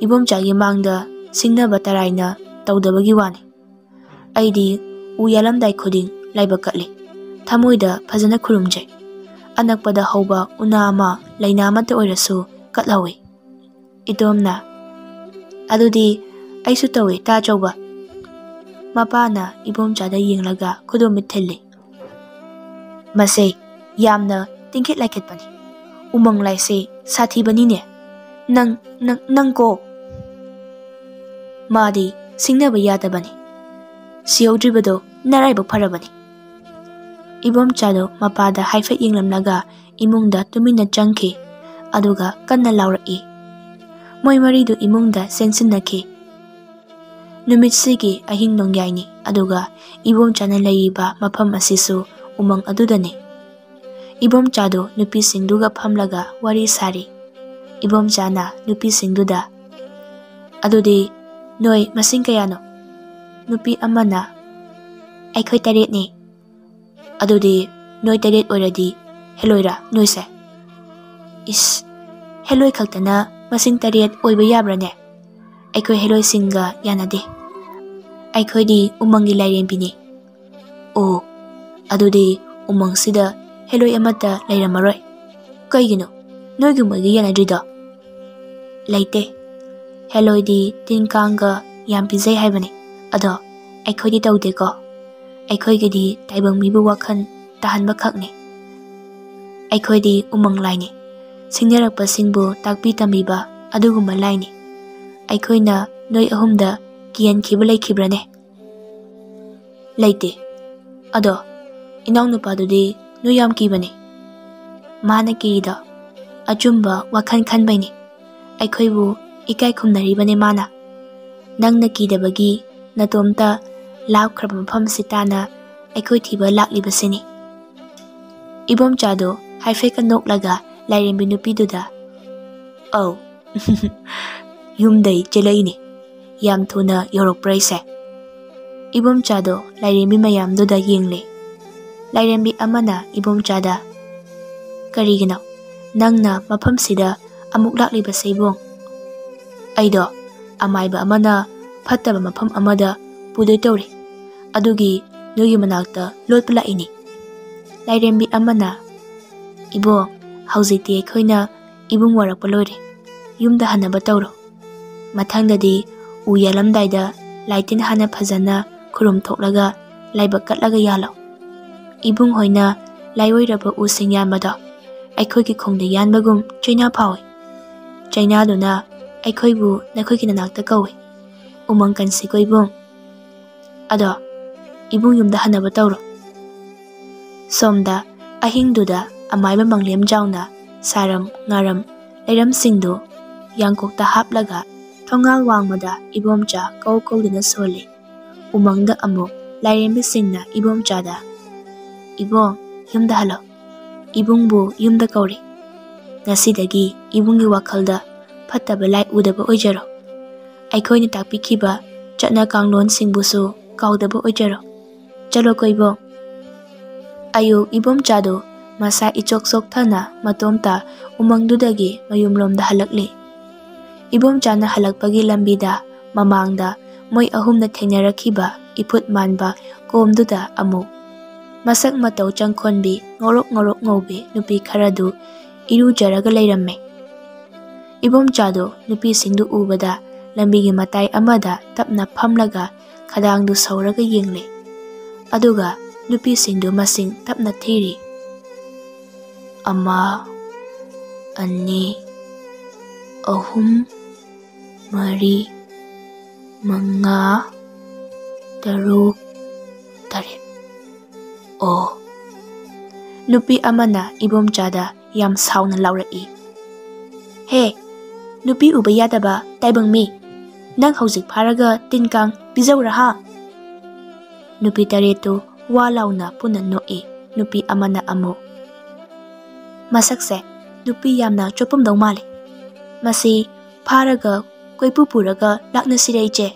ibomchagi mangda singnaba taraina tawdabagi wani aidi u yalamdai khuding laiba katli thamoida phajana khurumjai anakpada hauba unama laina amata oirasu katlawi itomna adudi aisu tawe ta chawba mapana ibomchada yenglaga khudom thilli mase yamna tingkhet laikhet pani umang laise sathi bani ne nang ko madi singnaba yada bani siyaudribado naraiba pharabani ibomchado mapada haifa yenglamnaga imungda tumina changki aduga kanna laurai moi maridu imungda sensinnaki numitigi ahing nongyaini aduga ibomchana laiba mafam asisu umang adudani ibomchado nupi singduga phamlaga wari sari ibomchana nupi singduda adudi noi masing kayano nupi amana aikhoi taret ni adudi noi taret oradi heloira noise is heloi khaktana masing taret oiba yabrane aikhoi heloi singa yanade aikhoi di umangi lairem bini o adudi umang sida heloi amata lairamaroi kaigino noigi moigi yanadrido laite heloi di tinkanga yam pizai haibani ado aikhoi di tawde ko aikhoi gidi taibang mibu wakhan tahanba khakni aikhoi di umang laini singnarakpa singbu takpi tambiba aduguma laini aikhoi na noi ahumda kian khiba laikhibrane laite ado inaw nupadudi noi yam kibani mana kirida achumba wakhan khanbaini aikhoi bu ikai khumnaribane mana nangna kidabagi natomta ꯂꯥꯞꯈ꯭ꯔꯕ ꯃꯐꯝꯁꯤ ꯇꯥꯅ ꯑꯩꯈꯣꯏ ꯊꯤꯕ ꯂꯥꯛꯂꯤꯕꯁꯤꯅꯤ꯫ ꯏꯕꯣꯝꯆꯥꯗꯣ ꯍꯥꯏꯐꯦꯠꯀ ꯅꯣꯛꯂꯒ ꯂꯥꯏꯔꯦꯝꯕꯤ ꯅꯨꯄꯤꯗꯨꯗ "ꯑꯧ ꯌꯨꯝꯗꯩ ꯆꯦꯜꯂꯛꯏꯅꯤ, ꯌꯥꯝ ꯊꯨꯅ ꯌꯧꯔꯛꯄ꯭ꯔꯥ ꯑꯩꯁꯦ?" ꯏꯕꯣꯝꯆꯥꯗꯣ ꯂꯥꯏꯔꯦꯝꯕꯤ ꯃꯌꯥꯝꯗꯨꯗ ꯌꯦꯡꯂꯦ꯫ ꯂꯥꯏꯔꯦꯝꯕꯤ ꯑꯃꯅ ꯏꯕꯣꯝꯆꯥꯗ "ꯀꯔꯤꯒꯤꯅꯣ ꯅꯪꯅ ꯃꯐꯝꯁꯤꯗ ꯑꯃꯨꯛ ꯂꯥꯛꯂꯤꯕꯁꯦ ꯏꯕꯣꯡ?" "ꯑꯩꯗꯣ ꯑꯃꯥꯏꯕ ꯑꯃꯅ ꯐꯠꯇꯕ ꯃꯐꯝ ꯑꯃꯗ ꯄꯨꯗꯣꯏ ꯇꯧꯔꯤ, ꯑꯗꯨꯒꯤ ꯅꯣꯏꯒꯤ ꯃꯅꯥꯛꯇ ꯂꯣꯠꯄ ꯂꯥꯛꯏꯅꯤ." ꯂꯥꯏꯔꯦꯝꯕꯤ ꯑꯃꯅ "ꯏꯕꯣꯡ, ꯍꯧꯖꯤꯛꯇꯤ ꯑꯩꯈꯣꯏꯅ ꯏꯕꯨꯡ ꯋꯥꯔꯛꯄ ꯂꯣꯏꯔꯦ, ꯌꯨꯝꯗ ꯍꯟꯅꯕ ꯇꯧꯔꯣ꯫ ꯃꯊꯪꯗꯗꯤ ꯎ ꯌꯥꯜꯂꯝꯗꯥꯏꯗ ꯂꯥꯏꯇꯤꯟ ꯍꯥꯟꯅ ꯐꯖꯅ ꯈꯨꯔꯨꯝ ꯊꯣꯛꯂꯒ ꯂꯥꯏꯕꯛ ꯀꯠꯂꯒ ꯌꯥꯜꯂꯣ꯫ ꯏꯕꯨꯡ ꯍꯣꯏꯅ ꯂꯥꯏꯑꯣꯏꯔꯕ ꯎꯁꯤꯡ ꯌꯥꯟꯕꯗꯣ ꯑꯩꯈꯣꯏꯒꯤ ꯈꯣꯡꯗ ꯌꯥꯟꯕꯒꯨꯝ ꯆꯩꯅꯥ ꯐꯥꯎꯏ. ꯆꯩꯅꯥꯗꯨꯅ ꯑꯩꯈꯣꯏꯕꯨ ꯅꯈꯣꯏꯒꯤ ꯅꯅꯥꯛꯇ ꯀꯧꯏ. ꯎꯃꯪ ꯀꯟꯁꯤꯀꯣ ꯏꯕꯨꯡ. ꯑꯗꯣ ꯏꯕꯨꯡ ꯌꯨꯝꯗ ꯍꯟꯅꯕ ꯇꯧꯔꯣ." ꯁꯣꯝꯗ ꯑꯍꯤꯡꯗꯨꯗ ꯑꯃꯥꯏꯕ ꯃꯪꯂꯦꯝ ꯖꯥꯎꯅ ꯁꯥꯔꯝ ꯉꯥꯔꯝ ꯂꯩꯔꯝꯁꯤꯡꯗꯨ ꯌꯥꯡꯀꯣꯛꯇ ꯍꯥꯞꯂꯒ ꯊꯣꯡꯉꯥꯜ ꯋꯥꯡꯃꯗ ꯏꯕꯣꯝꯆꯥ ꯀꯧ ꯀꯧꯗꯨꯅ ꯁꯣꯜꯂꯤ. ꯎꯃꯪꯗ ꯑꯃꯨꯛ ꯂꯥꯏꯔꯦꯝꯕꯤꯁꯤꯡꯅ ꯏꯕꯣꯝꯆꯥꯗ "ꯏꯕꯣꯡ, ꯌꯨꯝꯗ ꯍꯜꯂꯣ. ꯏꯕꯨꯡꯕꯨ ꯌꯨꯝꯗ ꯀꯧꯔꯤ. ꯉꯁꯤꯗꯒꯤ ꯏꯕꯨꯡꯒꯤ ꯋꯥꯈꯜꯗ ꯐꯠꯇꯕ ꯂꯥꯏ ꯎꯗꯕ ꯑꯣꯏꯖꯔꯣ. ꯑꯩꯈꯣꯏꯅ ꯇꯥꯛꯄꯤꯈꯤꯕ ꯆꯠꯅ ꯀꯥꯡꯂꯣꯟꯁꯤꯡꯕꯨꯁꯨ ꯀꯥꯎꯗꯕ ꯑꯣꯏꯖꯔꯣ. ꯆꯠꯂꯣꯀꯣ ꯏꯕꯣꯡ." ꯑꯌꯨꯛ ꯏꯕꯣꯝꯆꯥꯗꯣ ꯃꯁꯥ ꯏꯆꯣꯛ ꯆꯣꯛꯊꯅ ꯃꯇꯣꯝꯇ ꯎꯃꯪꯗꯨꯗꯒꯤ ꯃꯌꯨꯝꯂꯣꯝꯗ ꯍꯜꯂꯛꯂꯤ. ꯏꯕꯣꯝꯆꯥꯅ ꯍꯜꯂꯛꯄꯒꯤ ꯂꯝꯕꯤꯗ ꯃꯃꯥꯡꯗ ꯃꯣꯏ ꯑꯍꯨꯝꯅ ꯊꯦꯡꯅꯔꯛꯈꯤꯕ ꯏꯐꯨꯠ ꯃꯥꯟꯕ ꯀꯣꯝꯗꯨꯗ ꯑꯃꯨꯛ ꯃꯁꯛ ꯃꯇꯧ ꯆꯪꯈꯣꯟꯕꯤ ꯉꯧꯔꯣꯛ ꯉꯧꯔꯣꯛ ꯉꯧꯕꯤ ꯅꯨꯄꯤ ꯈꯔꯗꯨ ꯏꯔꯨꯖꯔꯒ ꯂꯩꯔꯝꯃꯦ꯫ ꯏꯕꯣꯝꯆꯥꯗꯣ ꯅꯨꯄꯤꯁꯤꯡꯗꯨ ꯎꯕꯗ ꯂꯝꯕꯤꯒꯤ ꯃꯇꯥꯏ ꯑꯃꯗ ꯇꯞꯅ ꯐꯝꯂꯒ ꯈꯗꯥꯡꯗꯨ ꯁꯧꯔꯒ ꯌꯦꯡꯂꯦ. ꯑꯗꯨꯒ ꯅꯨꯄꯤꯁꯤꯡꯗꯨ ꯃꯁꯤꯡ ꯇꯞꯅ ꯊꯤꯔꯤ. 1, 2, 3, 4, 5, 6, 7. "ꯑꯣ." ꯅꯨꯄꯤ ꯑꯃꯅ ꯏꯕꯣꯝꯆꯥꯗ ꯌꯥꯝ ꯁꯥꯎꯅ ꯂꯥꯎꯔꯛꯏ. "ꯍꯦ, ꯅꯨꯄꯤ ꯎꯕ ꯌꯥꯗꯕ ꯇꯥꯏꯕꯪ ꯃꯤ, ꯅꯪ ꯍꯧꯖꯤꯛ ꯐꯥꯔꯒ ꯇꯤꯟ ꯀꯥꯡ ꯄꯤꯖꯧꯔꯥ ꯍꯥ?" ꯅꯨꯄꯤ 8ꯇꯨ ꯋꯥ ꯂꯥꯎꯅ ꯄꯨꯟꯅ ꯅꯣꯛꯏ. ꯅꯨꯄꯤ ꯑꯃꯅ ꯑꯃꯨꯛ "ꯃꯁꯛꯁꯦ ꯅꯨꯄꯤ ꯌꯥꯝꯅ ꯆꯣꯞꯄꯝꯗꯧ ꯃꯥꯜꯂꯤ. ꯃꯁꯤ ꯐꯥꯔꯒ ꯀꯣꯏꯄꯨ ꯄꯨꯔꯒ ꯂꯥꯛꯅꯁꯤꯔꯦ ꯏꯆꯦ."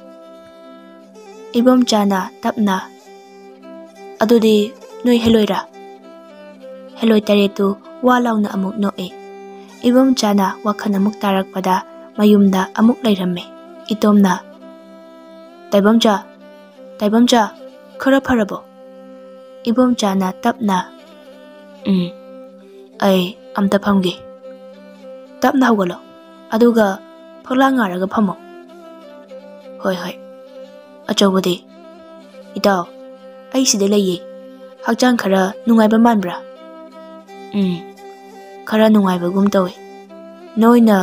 ꯏꯕꯣꯝꯆꯥꯅ ꯇꯞꯅ "ꯑꯗꯨꯗꯤ ꯅꯣꯏ ꯍꯦꯜꯂꯣꯏꯔꯥ?" ꯍꯦꯜꯂꯣꯏ 8ꯇꯨ ꯋꯥ ꯂꯥꯎꯅ ꯑꯃꯨꯛ ꯅꯣꯛꯏ. ꯏꯕꯣꯝꯆꯥꯅ ꯋꯥꯈꯜ ꯑꯃꯨꯛ ꯇꯥꯔꯛꯄꯗ ꯃꯌꯨꯝꯗ ꯑꯃꯨꯛ ꯂꯩꯔꯝꯃꯦ. ꯏꯇꯣꯝꯅ "ꯇꯥꯏꯕꯪꯆꯥ, ꯇꯥꯏꯕꯪꯆꯥ, ꯈꯔ ꯐꯔꯕꯣ?" ꯏꯕꯣꯝꯆꯥꯅ ꯇꯞꯅ "ꯑꯩ ꯑꯝꯇ ꯐꯝꯒꯦ." "ꯇꯞꯅ ꯍꯧꯒꯠꯂꯣ, ꯑꯗꯨꯒ ꯐꯛꯂꯥꯡ ꯉꯥꯔꯒ ꯐꯝꯃꯣ." "ꯍꯣꯏ ꯍꯣꯏ." "ꯑꯆꯧꯕꯗꯤ?" "ꯏꯇꯥꯎ, ꯑꯩ ꯁꯤꯗ ꯂꯩꯌꯦ. ꯍꯛꯆꯥꯡ ꯈꯔ ꯅꯨꯡꯉꯥꯏꯕ ꯃꯥꯟꯕ꯭ꯔꯥ?" "ꯈꯔ ꯅꯨꯡꯉꯥꯏꯕꯒꯨꯝ ꯇꯧꯏ. ꯅꯣꯏꯅ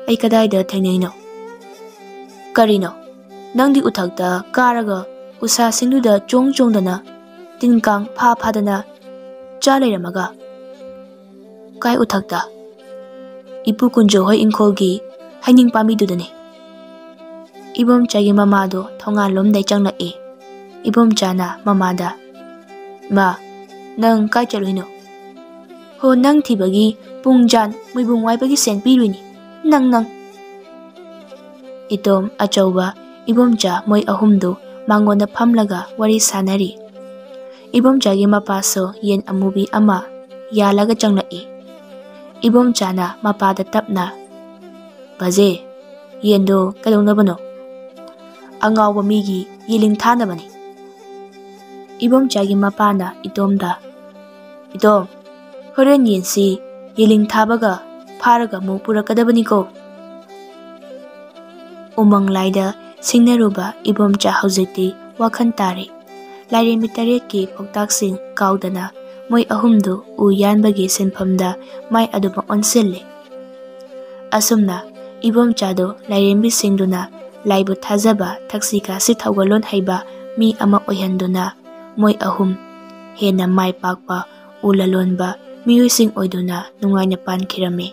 ꯑꯩ ꯀꯗꯥꯏꯗ ꯊꯦꯡꯅꯩꯅꯣ?" "ꯀꯔꯤꯅꯣ, ꯅꯪꯗꯤ ꯎꯊꯛꯇ ꯀꯥꯔꯒ ꯎꯁꯥꯁꯤꯡꯗꯨꯗ ꯆꯣꯡ ꯆꯣꯡꯗꯅ ꯇꯤꯟ ꯀꯥꯡ ꯐꯥꯗꯅ ꯆꯥ ꯂꯩꯔꯝꯃꯒ?" "ꯀꯥꯏ ꯎꯊꯛꯇ?" "ꯏꯄꯨ ꯀꯨꯟꯖꯣ ꯍꯣꯏ ꯏꯪꯈꯣꯜꯒꯤ ꯍꯩꯅꯤꯡ ꯄꯥꯝꯕꯤꯗꯨꯗꯅꯤ." ꯏꯕꯣꯝꯆꯥꯒꯤ ꯃꯃꯥꯗꯣ ꯊꯣꯡꯒꯥꯟꯂꯣꯝꯗꯩ ꯆꯪꯂꯛꯏ. ꯏꯕꯣꯝꯆꯥꯅ ꯃꯃꯥꯗ "ꯃꯥ, ꯅꯪ ꯀꯥꯏ ꯆꯠꯂꯨꯏꯅꯣ?" "ꯍꯣ, ꯅꯪ ꯊꯤꯕꯒꯤ ꯄꯨꯡꯖꯥꯟ ꯃꯣꯏꯕꯨꯡ ꯋꯥꯏꯕꯒꯤ ꯁꯦꯟ ꯄꯤꯔꯨꯏꯅꯤ. ꯅꯪ." ꯏꯇꯣꯝ, ꯑꯆꯧꯕ, ꯏꯕꯣꯝꯆꯥ ꯃꯣꯏ ꯑꯍꯨꯝꯗꯨ ꯃꯥꯡꯒꯣꯟꯗ ꯐꯝꯂꯒ ꯋꯥꯔꯤ ꯁꯥꯟꯅꯔꯤ. ꯏꯕꯣꯝꯆꯥꯒꯤ ꯃꯄꯥꯁꯨ ꯌꯦꯟ ꯑꯃꯨꯕꯤ ꯑꯃ ꯌꯥꯜꯂꯒ ꯆꯪꯂꯛꯏ. ꯏꯕꯣꯝꯆꯥꯅ ꯃꯄꯥꯗ ꯇꯞꯅ "ꯕꯥꯖꯦ, ꯌꯦꯟꯗꯣ ꯀꯩꯗꯧꯅꯕꯅꯣ?" "ꯑꯉꯥꯎꯕ ꯃꯤꯒꯤ ꯌꯦꯂꯤꯡ ꯊꯥꯅꯕꯅꯤ." ꯏꯕꯣꯝꯆꯥꯒꯤ ꯃꯄꯥꯅ ꯏꯇꯣꯝꯗ "ꯏꯇꯣꯝ, ꯍꯣꯔꯦꯟ ꯌꯦꯟꯁꯤ ꯌꯦꯂꯤꯡ ꯊꯥꯕꯒ ꯐꯥꯔꯒ ꯑꯃꯨꯛ ꯄꯨꯔꯛꯀꯗꯕꯅꯤꯀꯣ." ꯎꯃꯪ ꯂꯥꯏꯗ ꯁꯤꯡꯅꯔꯨꯕ ꯏꯕꯣꯝꯆꯥ ꯍꯧꯖꯤꯛꯇꯤ ꯋꯥꯈꯜ ꯇꯥꯔꯤ. ꯂꯥꯏꯔꯦꯝꯕꯤ 8ꯀꯤ ꯄꯥꯎꯇꯥꯛꯁꯤꯡ ꯀꯥꯎꯗꯅ ꯃꯣꯏ ꯑꯍꯨꯝꯗꯨ ꯎ ꯌꯥꯟꯕꯒꯤ ꯁꯤꯟꯐꯝꯗ ꯃꯥꯏ ꯑꯗꯨꯃꯛ ꯑꯣꯟꯁꯤꯜꯂꯤ. ꯑꯁꯨꯝꯅ ꯏꯕꯣꯝꯆꯥꯗꯣ ꯂꯥꯏꯔꯦꯝꯕꯤꯁꯤꯡꯗꯨꯅ ꯂꯥꯏꯕꯨ ꯊꯥꯖꯕ, ꯊꯛꯁꯤ ꯈꯥꯁꯤ ꯊꯧꯒꯜꯂꯣꯟ ꯍꯩꯕ ꯃꯤ ꯑꯃ ꯑꯣꯏꯍꯟꯗꯨꯅ ꯃꯣꯏ ꯑꯍꯨꯝ ꯍꯦꯟꯅ ꯃꯥꯏ ꯄꯥꯛꯄ ꯎ ꯂꯂꯣꯟꯕ ꯃꯤꯑꯣꯏꯁꯤꯡ ꯑꯣꯏꯗꯨꯅ ꯅꯨꯡꯉꯥꯏꯅ ꯄꯥꯟꯈꯤꯔꯝꯃꯤ.